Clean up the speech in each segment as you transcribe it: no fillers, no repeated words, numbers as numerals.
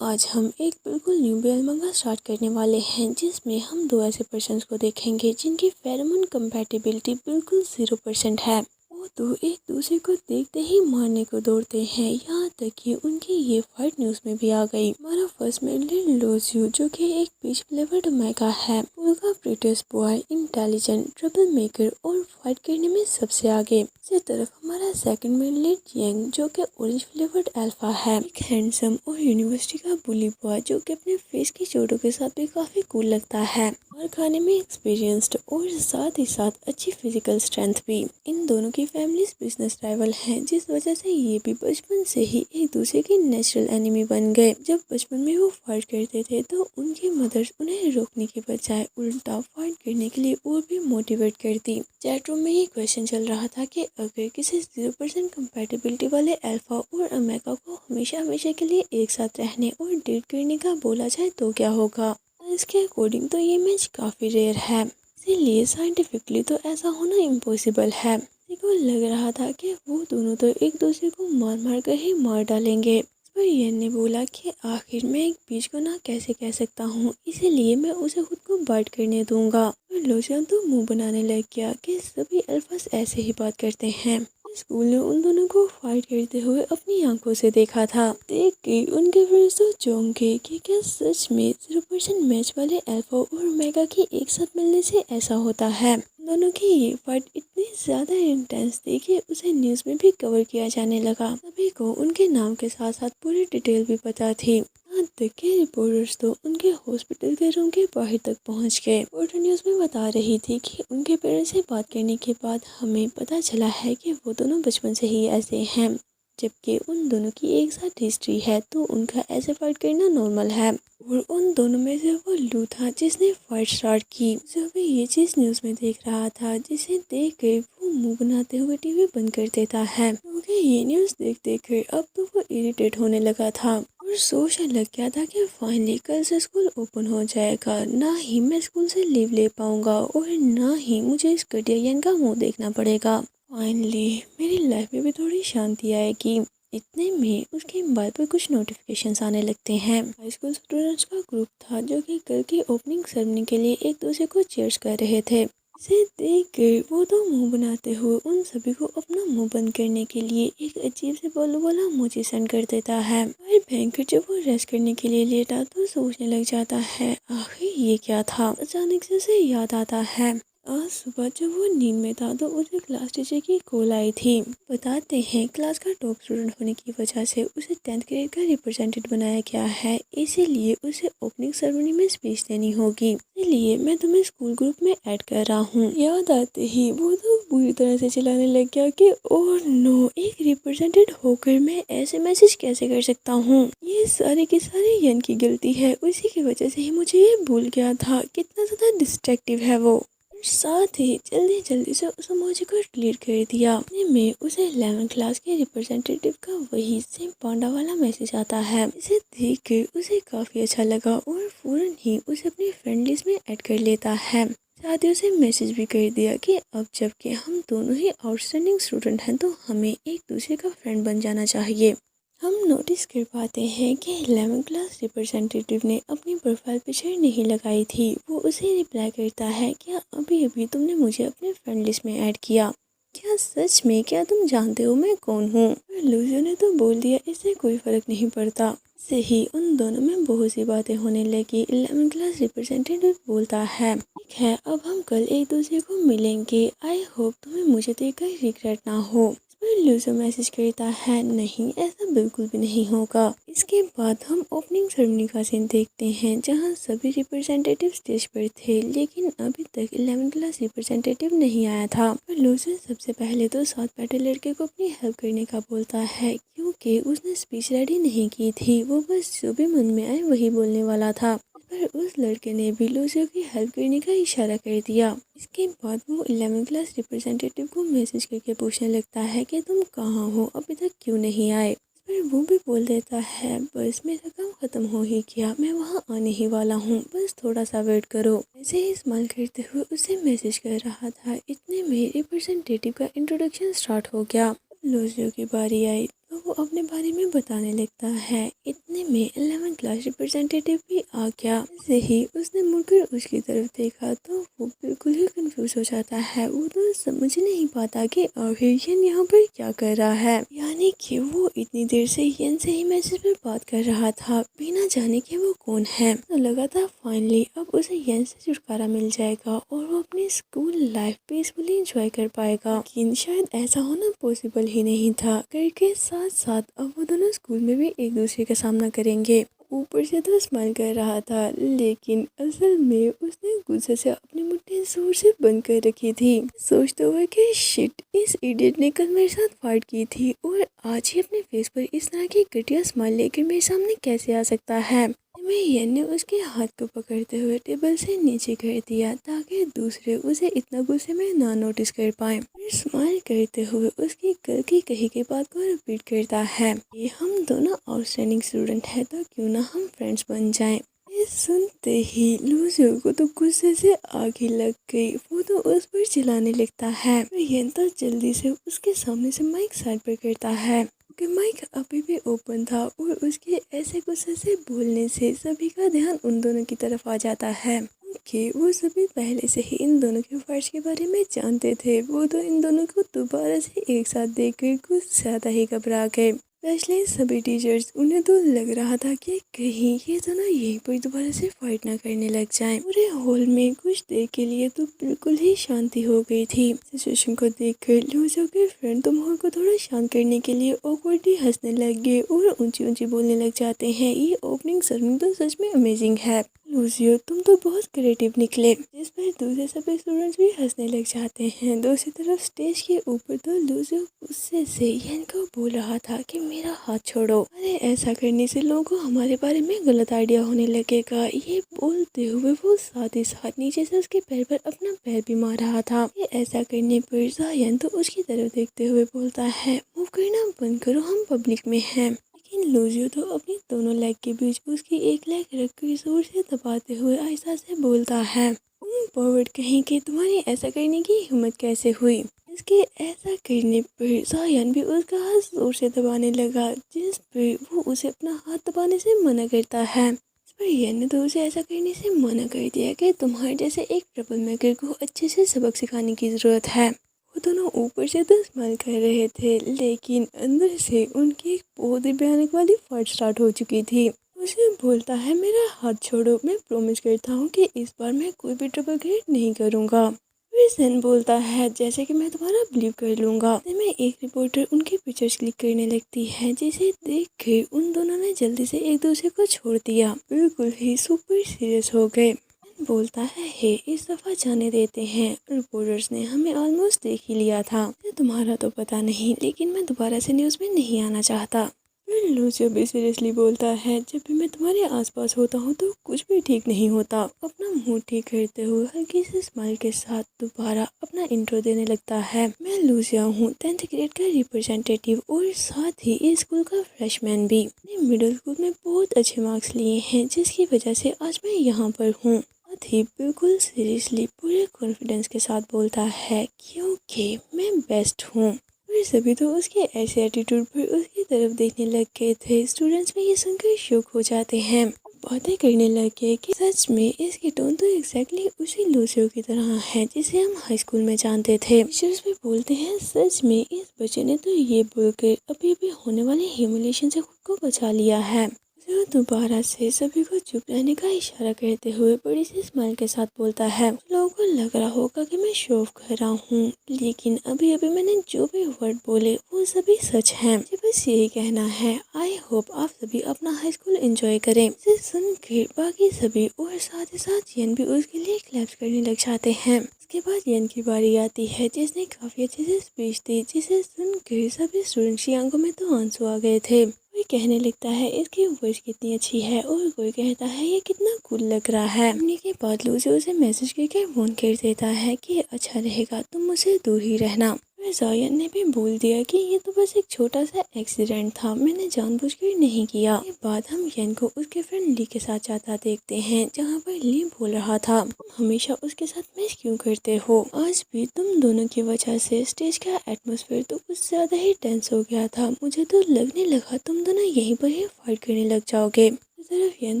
आज हम एक बिल्कुल न्यू बेल मंगा स्टार्ट करने वाले हैं जिसमें हम दो ऐसे पर्सन्स को देखेंगे जिनकी फेरोमोन कंपैटिबिलिटी बिल्कुल 0% है। वो दो एक दूसरे को देखते ही मारने को दौड़ते हैं, यहाँ तक कि उनकी ये फाइट न्यूज़ में भी आ गई। हमारा फर्स्ट मेन लीड लोजियो जो कि एक पीच फ्लेवर्ड ओमेगा है, स्कूल का प्रीटियस्ट बॉय, इंटेलिजेंट, ट्रबल मेकर और फाइट करने में सबसे आगे। इसी तरफ हमारा सेकंड मेन लीड यंग जो कि ऑरेंज फ्लेवर्ड अल्फा है, एक हैंडसम और यूनिवर्सिटी का बुली बॉय जो कि अपने फेस की चोटों के साथ भी काफी कूल लगता है और खाने में एक्सपीरियंस्ड और साथ ही साथ अच्छी फिजिकल स्ट्रेंथ भी। इन दोनों की फैमिलीज बिजनेस राइवल हैं, जिस वजह से ये भी बचपन से ही एक दूसरे के नेचुरल एनिमी बन गए। जब बचपन में वो फाइट करते थे तो उनकी मदर्स उन्हें रोकने की बजाय उल्टा फाइट करने के लिए और भी मोटिवेट करती। चैट रूम में ये क्वेश्चन चल रहा था कि अगर किसी 0% कंपैटिबिलिटी वाले अल्फा और ओमेगा को हमेशा हमेशा के लिए एक साथ रहने और डेट करने का बोला जाए तो क्या होगा। इसके अकॉर्डिंग तो ये मैच काफ़ी रेयर है, इसीलिए साइंटिफिकली तो ऐसा होना इम्पॉसिबल है। को लग रहा था कि वो दोनों तो एक दूसरे को मार मार कर ही मार डालेंगे। इस पर यन ने बोला कि आखिर मैं एक बीच को ना कैसे कह सकता हूँ, इसीलिए मैं उसे खुद को बाइट करने दूंगा। और लोशियन तो मुंह बनाने लग गया कि सभी अल्फास ऐसे ही बात करते हैं। स्कूल ने उन दोनों को फाइट करते हुए अपनी आंखों से देखा था। देख के उनके फ्रेंड्स तो चौंक गए कि क्या सच में 0% मैच वाले अल्फा और ओमेगा की एक साथ मिलने से ऐसा होता है। दोनों की ये फाइट इतनी ज़्यादा इंटेंस थी कि उसे न्यूज़ में भी कवर किया जाने लगा। सभी को उनके नाम के साथ साथ पूरी डिटेल भी पता थी। यहाँ तक के रिपोर्टर्स तो उनके हॉस्पिटल के रूम के बाहर तक पहुंच गए। रिपोर्टर न्यूज़ में बता रही थी कि उनके पेरेंट्स से बात करने के बाद हमें पता चला है कि वो दोनों बचपन से ही ऐसे हैं, जबकि उन दोनों की एक साथ हिस्ट्री है तो उनका ऐसे फाइट करना नॉर्मल है। और उन दोनों में से वो लू था जिसने फाइट स्टार्ट की। जो भी ये चीज़ न्यूज़ में देख रहा था, जिसे देख कर वो मुंह बनाते हुए टीवी बंद कर देता है, क्योंकि ये न्यूज़ देख देख कर अब तो वो इरिटेट होने लगा था और सोचने लग गया था कि फाइनली कल से स्कूल ओपन हो जाएगा, ना ही मैं स्कूल से लीव ले पाऊंगा और ना ही मुझे इस घटिया का मुँह देखना पड़ेगा। फाइनली मेरी लाइफ में भी थोड़ी शांति आएगी। इतने में उसके मोबाइल पर कुछ नोटिफिकेशंस आने लगते हैं। हाई स्कूल स्टूडेंट्स का ग्रुप था जो कि कल की ओपनिंग सेरेमनी के लिए एक दूसरे को चीयर्स कर रहे थे। इसे देख कर वो तो मुंह बनाते हुए उन सभी को अपना मुंह बंद करने के लिए एक अजीब से बोलो वाला इमोजी सेंड कर देता है। और बैंकर जब वो रेस्ट करने के लिए लेटा तो सोचने लग जाता है आखिर ये क्या था। अचानक से उसे याद आता है आज सुबह जब वो नींद में था तो उसे क्लास टीचर की कॉल आई थी। बताते हैं क्लास का टॉप स्टूडेंट होने की वजह से उसे 10th ग्रेड का रिप्रेजेंटेटिव बनाया गया है, इसीलिए उसे ओपनिंग सेरेमनी में स्पीच देनी होगी, इसलिए मैं तुम्हें स्कूल ग्रुप में ऐड कर रहा हूँ। याद आते ही वो तो बुरी तरह से चिल्लाने लग गया कि ओह नो, एक रिप्रेजेंटेटिव होकर मैं ऐसे मैसेज कैसे कर सकता हूँ। ये सारी की सारी यन की गलती है, उसी की वजह से ही मुझे ये भूल गया था। कितना ज़्यादा डिस्ट्रैक्टिव है वो। साथ ही जल्दी जल्दी से उस इमोजी को डिलीट कर दिया। में उसे 11th क्लास के रिप्रेजेंटेटिव का वही सेम पांडा वाला मैसेज आता है। इसे देख कर उसे काफ़ी अच्छा लगा और फौरन ही उसे अपनी फ्रेंड लिस्ट में ऐड कर लेता है। साथ ही उसे मैसेज भी कर दिया कि अब जबकि हम दोनों ही आउटस्टैंडिंग स्टूडेंट हैं तो हमें एक दूसरे का फ्रेंड बन जाना चाहिए। हम नोटिस कर पाते हैं कि 11th क्लास रिप्रेजेंटेटिव ने अपनी प्रोफाइल पिक्चर नहीं लगाई थी। वो उसे रिप्लाई करता है क्या अभी अभी तुमने मुझे अपने फ्रेंड लिस्ट में ऐड किया, क्या सच में, क्या तुम जानते हो मैं कौन हूँ। लूजियो ने तो बोल दिया इससे कोई फर्क नहीं पड़ता। से ही उन दोनों में बहुत सी बातें होने लगी। 11th क्लास रिप्रेजेंटेटिव बोलता है ठीक है अब हम कल एक दूसरे को मिलेंगे, आई होप तुम्हें मुझे देखकर रिग्रेट ना हो। लूजो मैसेज करता है नहीं ऐसा बिल्कुल भी नहीं होगा। इसके बाद हम ओपनिंग सेरेमनी का सीन देखते हैं जहां सभी रिप्रेजेंटेटिव स्टेज पर थे, लेकिन अभी तक 11th क्लास रिप्रेजेंटेटिव नहीं आया था। लूजो सबसे पहले तो साथ बैठे लड़के को अपनी हेल्प करने का बोलता है, क्योंकि उसने स्पीच रेडी नहीं की थी, वो बस जो भी मन में आए वही बोलने वाला था। पर उस लड़के ने भी लूसियो की हेल्प करने का इशारा कर दिया। इसके बाद वो 11th क्लास रिप्रेजेंटेटिव को मैसेज करके पूछने लगता है कि तुम कहाँ हो, अभी तक क्यों नहीं आए। पर वो भी बोल देता है बस मेरा काम खत्म हो ही गया, मैं वहाँ आने ही वाला हूँ, बस थोड़ा सा वेट करो। ऐसे ही स्माइल करते हुए उसे मैसेज कर रहा था। इतने में रिप्रेजेंटेटिव का इंट्रोडक्शन स्टार्ट हो गया। लूसियो की बारी आई तो वो अपने बारे में बताने लगता है। इतने में 11 क्लास रिप्रेजेंटेटिव भी आ गया। जैसे ही उसने मुड़कर उसकी तरफ देखा तो वो बिल्कुल ही कंफ्यूज हो जाता है। वो तो समझ नहीं पाता कि आखिर यन यहाँ पर क्या कर रहा है। यानी कि वो इतनी देर से यन से ही मैसेज पर बात कर रहा था बिना जाने कि वो कौन है। तो लगा था फाइनली अब उसे यन से छुटकारा मिल जाएगा और वो अपनी स्कूल लाइफ पीसफुली एंजॉय कर पाएगा। लेकिन शायद ऐसा होना पॉसिबल ही नहीं था। घर के साथ साथ अब वो दोनों स्कूल में भी एक दूसरे का सामना करेंगे। ऊपर से तो स्माइल कर रहा था लेकिन असल में उसने गुस्से से अपनी मुट्ठी जोर से बंद कर रखी थी, सोचते हुए कि शिट, इस इडियट ने कल मेरे साथ फाइट की थी और आज ही अपने फेस पर इस तरह की घटिया स्माइल लेकर मेरे सामने कैसे आ सकता है। में यन ने उसके हाथ को पकड़ते हुए टेबल से नीचे कर दिया ताकि दूसरे उसे इतना गुस्से में ना नोटिस कर पाए। फिर स्माइल करते हुए उसकी कल की कही गई बात को रिपीट करता है कि हम दोनों आउटस्टैंडिंग स्टूडेंट हैं तो क्यों ना हम फ्रेंड्स बन जाएं। ये सुनते ही लूसियो को तो गुस्से से आग ही लग गई। वो तो उस पर चिल्लाने लगता है। यन तो जल्दी से उसके सामने से माइक साइड पर करता है कि माइक अभी भी ओपन था और उसके ऐसे गुस्से से बोलने से सभी का ध्यान उन दोनों की तरफ आ जाता है कि वो सभी पहले से ही इन दोनों के फर्ज के बारे में जानते थे। वो तो इन दोनों को दोबारा से एक साथ देखकर कुछ ज़्यादा ही घबरा गए। स्पेशली सभी टीचर्स, उन्हें तो लग रहा था कि कहीं ये दोनों यहीं पर दोबारा से फाइट ना करने लग जाएं। पूरे हॉल में कुछ देर के लिए तो बिल्कुल ही शांति हो गई थी। सिचुएशन को देखकर लूजो के फ्रेंड तो माहौल को थोड़ा शांत करने के लिए ऑकवर्डली हंसने लग गए और ऊंची ऊंची बोलने लग जाते हैं। ये ओपनिंग सेरेमनी तो सच में अमेजिंग है। लूजियो, तुम तो बहुत क्रिएटिव निकले। जिस पर दूसरे सभी स्टूडेंट्स भी हंसने लग जाते हैं। दूसरी तरफ स्टेज के ऊपर तो लूजियो गुस्से से यन को बोल रहा था कि मेरा हाथ छोड़ो, अरे ऐसा करने से लोगों को हमारे बारे में गलत आइडिया होने लगेगा। ये बोलते हुए वो साथ ही साथ नीचे से उसके पैर पर अपना पैर भी मार रहा था। ये ऐसा करने पर जायन तो उसकी तरफ देखते हुए बोलता है, मूव करना बंद करो, हम पब्लिक में हैं। लेकिन लूजियो तो अपनी दोनों लेग के बीच उसकी एक लेग रखकर जोर से दबाते हुए आहिस्ता से बोलता है, तुम फॉरवर्ड कहीं कि तुम्हारी ऐसा करने की हिम्मत कैसे हुई। इसके ऐसा करने पर जायन भी उसका हाथ जोर से दबाने लगा, जिस पर वो उसे अपना हाथ दबाने से मना करता है। इस पर यन ने तो उसे ऐसा करने से मना कर दिया कि तुम्हारे जैसे एक ट्रबल मेकर को अच्छे से सबक सिखाने की ज़रूरत है। वो दोनों ऊपर से तो स्माइल कर रहे थे लेकिन अंदर से उनकी एक बहुत ही भयानक वाली फाइट स्टार्ट हो चुकी थी। उसे बोलता है, मेरा हाथ छोड़ो, मैं प्रॉमिस करता हूँ कि इस बार मैं कोई भी ट्रबल क्रिएट नहीं करूँगा। फिर सन बोलता है, जैसे कि मैं तुम्हारा बिलीव कर लूँगा। में एक रिपोर्टर उनकी पिक्चर्स क्लिक करने लगती है, जिसे देख कर उन दोनों ने जल्दी से एक दूसरे को छोड़ दिया। बिल्कुल ही सुपर सीरियस हो गए। बोलता है, हे इस दफ़ा जाने देते हैं, रिपोर्टर्स ने हमें ऑलमोस्ट देख ही लिया था। तुम्हारा तो पता नहीं, लेकिन मैं दोबारा से न्यूज़ में नहीं आना चाहता। फिर लूसियो भी सीरियसली बोलता है, जब भी मैं तुम्हारे आसपास होता हूँ तो कुछ भी ठीक नहीं होता। अपना मुंह ठीक करते हुए हल्की सी स्माइल के साथ दोबारा अपना इंट्रो देने लगता है। मैं लूसियो हूँ, 10th ग्रेड का रिप्रेजेंटेटिव और साथ ही इस स्कूल का फ्रेशमैन भी। मैंने मिडिल स्कूल में बहुत अच्छे मार्क्स लिए हैं, जिसकी वजह से आज मैं यहाँ पर हूँ। ही बिल्कुल सीरियसली पूरे कॉन्फिडेंस के साथ बोलता है, क्योंकि मैं बेस्ट हूँ। फिर सभी तो उसके ऐसे एटीट्यूड पर उसकी तरफ देखने लग गए थे। स्टूडेंट्स में ये सुनकर शौक हो जाते हैं, बातें करने लगे कि सच में इसकी टोन तो एग्जैक्टली उसी लूसियो की तरह है जिसे हम हाई स्कूल में जानते थे। टीचर्स भी बोलते हैं, सच में इस बच्चे ने तो ये बोलकर अभी अभी होने वाले ह्यूमिलेशन से खुद को बचा लिया है। जो दोबारा से सभी को चुप रहने का इशारा करते हुए बड़ी सी स्माइल के साथ बोलता है, लोगों को लग रहा होगा कि मैं शो ऑफ कर रहा हूँ, लेकिन अभी अभी मैंने जो भी वर्ड बोले वो सभी सच हैं। मुझे बस यही कहना है, आई होप आप सभी अपना हाई स्कूल एंजॉय करें। इसे सुनकर बाकी सभी और साथ ही साथ यन भी उसके लिए क्लैप्स करने लग जाते हैं। इसके बाद यन की बारी आती है, जिसने काफी अच्छे से स्पीच दी, जिसे सुनकर सभी स्टूडेंट्स की आंखों में तो आंसू आ गए थे। कोई कहने लगता है, इसकी वॉइस कितनी अच्छी है, और कोई कहता है ये कितना कूल लग रहा है। सुनने के बाद लूसी उसे मैसेज करके फोन कर देता है कि अच्छा रहेगा तुम मुझसे दूर ही रहना। जायन ने भी बोल दिया कि ये तो बस एक छोटा सा एक्सीडेंट था, मैंने जानबूझकर नहीं किया। ये बात हम यन को उसके फ्रेंड ली के साथ जाता देखते हैं, जहाँ पर ली बोल रहा था, तुम हमेशा उसके साथ मैच क्यों करते हो, आज भी तुम दोनों की वजह से स्टेज का एटमॉस्फेयर तो कुछ ज्यादा ही टेंस हो गया था, मुझे तो लगने लगा तुम दोनों यहीं पर ही फाइट करने लग जाओगे। तरफ यन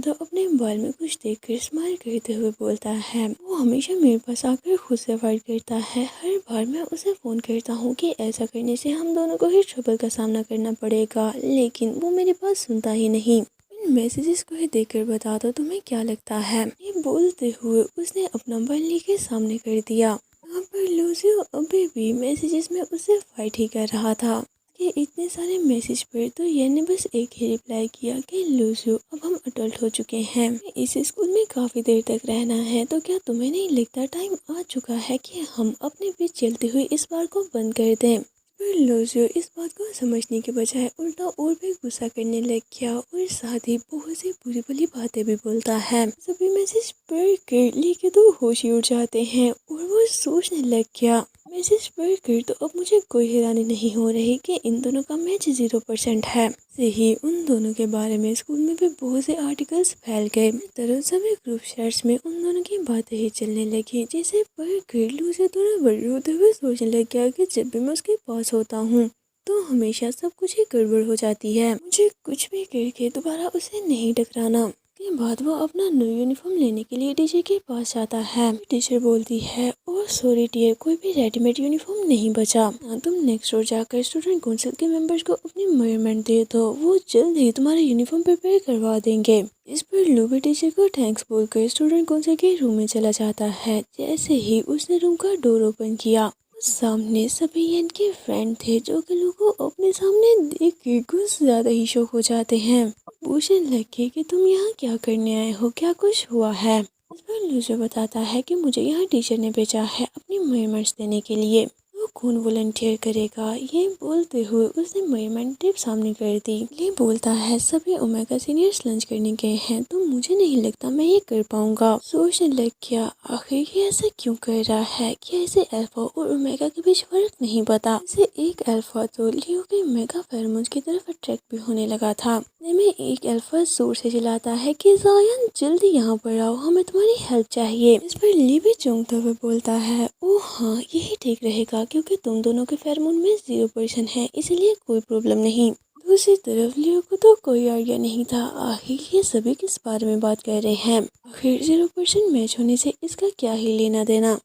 तो अपने मोबाइल में कुछ देखकर स्माइल करते हुए बोलता है, वो हमेशा मेरे पास आकर खुद से फाइट करता है, हर बार मैं उसे फोन करता हूँ कि ऐसा करने से हम दोनों को ही ट्रबल का सामना करना पड़ेगा, लेकिन वो मेरी बात सुनता ही नहीं। इन मैसेजेस को ही देखकर बता दो तुम्हें क्या लगता है। ये बोलते हुए उसने अपना मोबाइल ली के सामने कर दिया। यहाँ पर लूसियो अभी भी मैसेजेस में उससे फाइट ही कर रहा था कि इतने सारे मैसेज पर तो ये ने बस एक ही रिप्लाई किया कि लूसियो अब हम अडल्ट हो चुके हैं, इस स्कूल में काफ़ी देर तक रहना है, तो क्या तुम्हें नहीं लगता टाइम आ चुका है कि हम अपने बीच चलती हुई इस बार को बंद कर दें। पर लूसियो इस बात को समझने के बजाय उल्टा और भी गुस्सा करने लग गया और साथ ही बहुत सी बुरी भली बातें भी बोलता है। सभी मैसेज पढ़ कर ली के तो होश ही उड़ जाते हैं और वो सोचने लग गया, मैसेज पढ़कर तो अब मुझे कोई हैरानी नहीं हो रही कि इन दोनों का मैच 0% है। से ही उन दोनों के बारे में स्कूल में भी बहुत से आर्टिकल्स फैल गए, तरह सभी ग्रुप चैट्स में उन दोनों की बातें ही चलने लगी, जिसे पढ़कर लूसियो थोड़ा बड़े होते हुए सोचने लग गया कि जब भी मैं उसके पास होता हूँ तो हमेशा सब कुछ ही गड़बड़ हो जाती है, मुझे कुछ भी करके दोबारा उसे नहीं टकराना। के बाद वो अपना न्यू यूनिफॉर्म लेने के लिए टीचर के पास जाता है। टीचर बोलती है, और सॉरी डियर, कोई भी रेडीमेड यूनिफॉर्म नहीं बचा, तुम नेक्स्ट डोर जाकर स्टूडेंट काउंसिल के मेंबर्स को अपनी मेजरमेंट दे दो, वो जल्द ही तुम्हारा यूनिफॉर्म प्रिपेयर करवा देंगे। इस पर लूबी टीचर को थैंक्स बोलकर स्टूडेंट काउंसिल के रूम में चला जाता है। जैसे ही उसने रूम का डोर ओपन किया, सामने सभी इनके फ्रेंड थे, जो कि लोगों को अपने सामने देख के कुछ ज्यादा ही शौक हो जाते हैं। पूछने लगे कि तुम यहाँ क्या करने आए हो, क्या कुछ हुआ है। इस पर लूजो बताता है कि मुझे यहाँ टीचर ने भेजा है अपनी मेजरमेंट्स देने के लिए, तो कौन वॉलंटियर करेगा। ये बोलते हुए उसने मेजरमेंट टेप सामने कर दी। ये बोलता है, सभी ओमेगा सीनियर्स लंच करने गए हैं, तो मुझे नहीं लगता मैं ये कर पाऊंगा। सोचने लग गया, आखिर ये ऐसा क्यों कर रहा है, क्या इसे अल्फा और ओमेगा के बीच फर्क नहीं पता। इसे एक अल्फा तो लियो के मेगा फेरोमोन्स की तरफ अट्रैक्ट भी होने लगा था। में एक अल्फा जोर से चिल्लाता है कि जायन जल्दी यहाँ पर आओ, हमें तुम्हारी हेल्प चाहिए। इस पर ली भी चौंकते हुए बोलता है, ओह हाँ, यही ठीक रहेगा, क्योंकि तुम दोनों के फेरोमोन में 0% है, इसलिए कोई प्रॉब्लम नहीं। दूसरी तरफ लियो को तो कोई आइडिया नहीं था आखिर ये सभी किस बारे में बात कर रहे हैं। आखिर 0% मैच होने से इसका क्या ही लेना देना,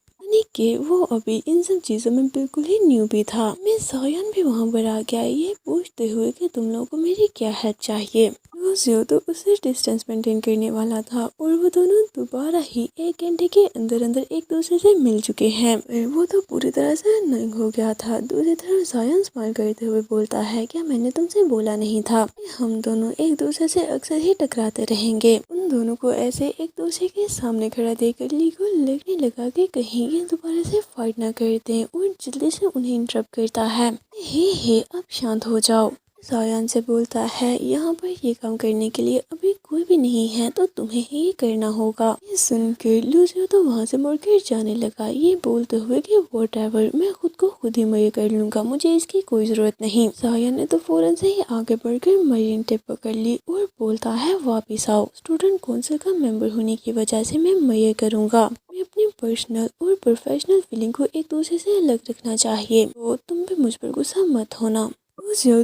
कि वो अभी इन सब चीज़ों में बिल्कुल ही न्यू भी था। मैं जायन भी वहाँ पर आ गया, ये पूछते हुए कि तुम लोगों को मेरी क्या हेल्प चाहिए। लूसियो तो उससे डिस्टेंस मेंटेन करने वाला था और वो दोनों दोबारा ही 1 घंटे के अंदर अंदर एक दूसरे से मिल चुके हैं। वो तो पूरी तरह से नंग हो गया था। दूसरी तरफ जायन स्माइल करते हुए बोलता है, क्या मैंने तुमसे बोला नहीं था, हम दोनों एक दूसरे से अक्सर ही टकराते रहेंगे। उन दोनों को ऐसे एक दूसरे के सामने खड़ा देखकर ली को लगने लगा कि कहीं ये दोबारा से फाइट ना कर दें और जल्दी से उन्हें इंटरप्ट करता है। हे अब शांत हो जाओ। जायन से बोलता है, यहाँ पर ये काम करने के लिए अभी कोई भी नहीं है, तो तुम्हें ही करना होगा। ये सुनकर लूसियो तो वहाँ से मुड़कर जाने लगा, ये बोलते हुए कि व्हाटएवर, मैं खुद को खुद ही मरे कर लूंगा, मुझे इसकी कोई जरूरत नहीं। जायन ने तो फौरन से ही आगे बढ़कर मरीन टेप पकड़ ली और बोलता है, वापिस आओ, स्टूडेंट काउंसिल का मेंबर होने की वजह से मैं मरे करूंगा। मैं अपनी पर्सनल और प्रोफेशनल फीलिंग को एक दूसरे से अलग रखना चाहिए, तो तुम भी मुझ पर गुस्सा मत होना।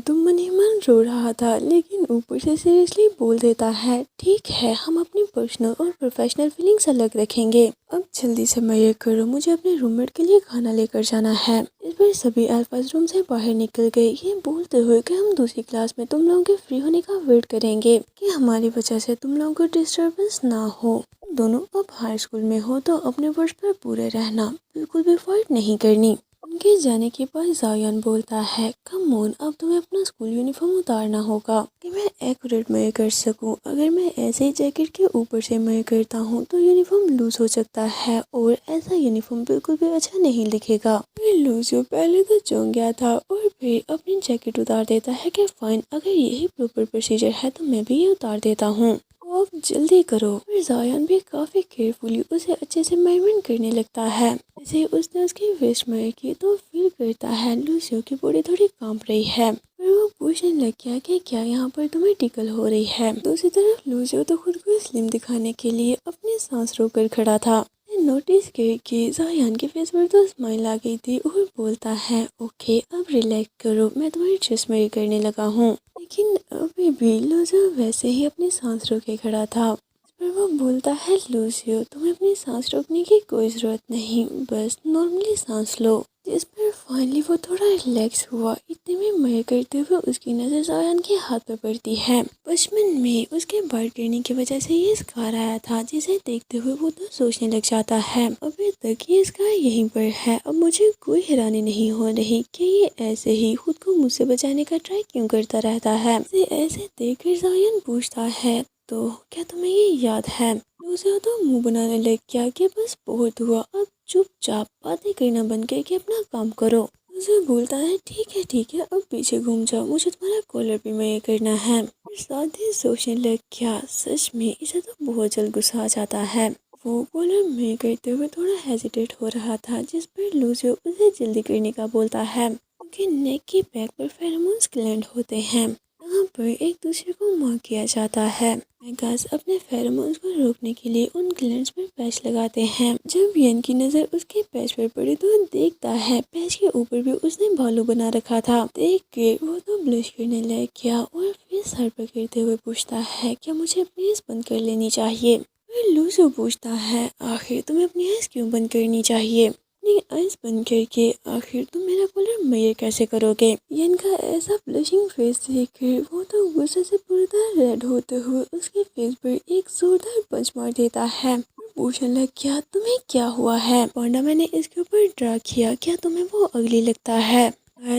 तुम मन ही मन रो रहा था, लेकिन ऊपर से सीरियसली बोल देता है, ठीक है, हम अपनी पर्सनल और प्रोफेशनल फीलिंग्स अलग रखेंगे। अब जल्दी से मये करो, मुझे अपने रूममेट के लिए खाना लेकर जाना है। इस पर सभी अल्फाज रूम से बाहर निकल गए, ये बोलते हुए कि हम दूसरी क्लास में तुम लोगों के फ्री होने का वेट करेंगे कि हमारी वजह से तुम लोगों को डिस्टर्बेंस ना हो। दोनों अब हाई स्कूल में हो तो अपने वर्ड्स पर पूरे रहना, बिल्कुल भी फाइट नहीं करनी। उनके जाने के बाद जायन बोलता है, कम ऑन, अब तुम्हें अपना स्कूल यूनिफॉर्म उतारना होगा कि मैं एक्यूरेट मय कर सकूं। अगर मैं ऐसे ही जैकेट के ऊपर से मय करता हूं तो यूनिफॉर्म लूज हो सकता है और ऐसा यूनिफॉर्म बिल्कुल भी अच्छा नहीं दिखेगा। लूसियो पहले तो चौंक गया था और फिर अपनी जैकेट उतार देता है कि फाइन, अगर यही प्रॉपर प्रोसीजर है तो मैं भी ये उतार देता हूँ। वो अब जल्दी करो। फिर जायान भी काफी केयरफुली उसे अच्छे से मेजरमेंट करने लगता है। जैसे उसने उसकी वेस्ट मेजर की तो फील करता है लूसियो की बॉडी थोड़ी कांप रही है। फिर वो पूछने लग गया कि क्या यहाँ पर तुम्हें टिकल हो रही है। दूसरी तरफ लूसियो तो खुद को स्लिम दिखाने के लिए अपनी सांस रोककर खड़ा था। नोटिस किया कि जायान के फेस पर तो स्माइल आ गई थी और बोलता है ओके अब रिलैक्स करो, मैं तुम्हारी चेस्ट मेजर करने लगा हूँ। लेकिन अभी भी लूसियो वैसे ही अपनी सांस रोके खड़ा था। पर वो बोलता है लूसियो तुम्हें अपनी सांस रोकने की कोई ज़रूरत नहीं, बस नॉर्मली सांस लो। जिस पर फाइनली वो थोड़ा रिलैक्स हुआ। इतने में मर करते हुए उसकी नज़र जायान के हाथ पर पड़ती है। बचपन में उसके बाल गिरने की वजह से ये स्कार आया था, जिसे देखते हुए वो तो सोचने लग जाता है अभी तक ये स्कार यहीं पर है। अब मुझे कोई हैरानी नहीं हो रही कि ये ऐसे ही खुद को मुझसे बचाने का ट्राई क्यों करता रहता है। ऐसे देखकर जायान पूछता है तो क्या तुम्हें ये याद है। लूसियो तो मुंह बनाने लग गया कि बस बहुत हुआ, अब चुपचाप बातें करना बंद करके अपना काम करो। लूसियो बोलता है ठीक है अब पीछे घूम जाओ, मुझे तुम्हारा कॉलर भी मैं करना है। फिर साथ ही सोचने लग गया सच में इसे तो बहुत जल्द गुस्सा आ जाता है। वो कॉलर में करते हुए थोड़ा हेजिटेट हो रहा था, जिस पर लूसियो उसे जल्दी करने का बोलता है क्योंकि नेक की बैक पर फेरोमोन्स ग्लैंड होते हैं। यहाँ पर एक दूसरे को मार किया जाता है। मेगास अपने फेरोमोन्स को रोकने के लिए उन ग्लैंड्स पर पैच लगाते हैं। जब यन की नज़र उसके पैच पर पड़ी तो देखता है पैच के ऊपर भी उसने भालू बना रखा था। देख के वो तो ब्लश करने लग गया और फिर सर पकड़ते हुए पूछता है क्या मुझे अपनी आँख बंद कर लेनी चाहिए। फिर लूसियो पूछता है आखिर तुम्हें अपनी आँख क्यों बंद करनी चाहिए। अपनी आइज बंद करके आखिर तुम मेरा कॉलर मेयर कैसे करोगे। यन का ऐसा ब्लशिंग फेस देखकर वो तो गुस्से से पूरी तरह रेड होते हुए उसके फेस पर एक जोरदार पंच मार देता है। पूछने लग गया तुम्हें क्या हुआ है पांडा, मैंने इसके ऊपर ड्रा किया, क्या तुम्हें वो अगली लगता है।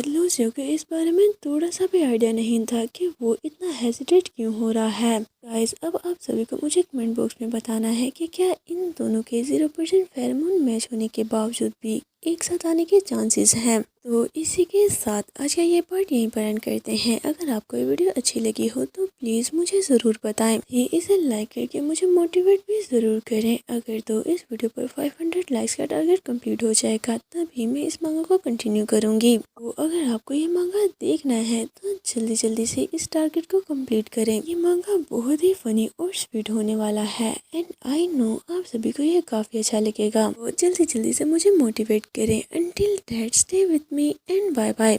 लूसियो को इस बारे में थोड़ा सा भी आइडिया नहीं था कि वो इतना हेजिटेट क्यों हो रहा है। गाइस अब आप सभी को मुझे कमेंट बॉक्स में बताना है कि क्या इन दोनों के 0% फेरोमोन मैच होने के बावजूद भी एक साथ आने के चांसेस हैं। तो इसी के साथ आज का ये पार्ट यहीं पर एंड करते हैं। अगर आपको ये वीडियो अच्छी लगी हो तो प्लीज़ मुझे ज़रूर बताएं। इसे लाइक करके मुझे मोटिवेट भी ज़रूर करें। अगर तो इस वीडियो पर 500 लाइक्स का टारगेट कंप्लीट हो जाएगा तभी मैं इस मांगा को कंटिन्यू करूँगी। तो अगर आपको ये मांगा देखना है तो जल्दी से इस टारगेट को कंप्लीट करें। ये मांगा बहुत ही फनी और स्वीट होने वाला है एंड आई नो आप सभी को ये काफ़ी अच्छा लगेगा। तो जल्दी से मुझे मोटिवेट करें। Until that, stay with me and bye bye.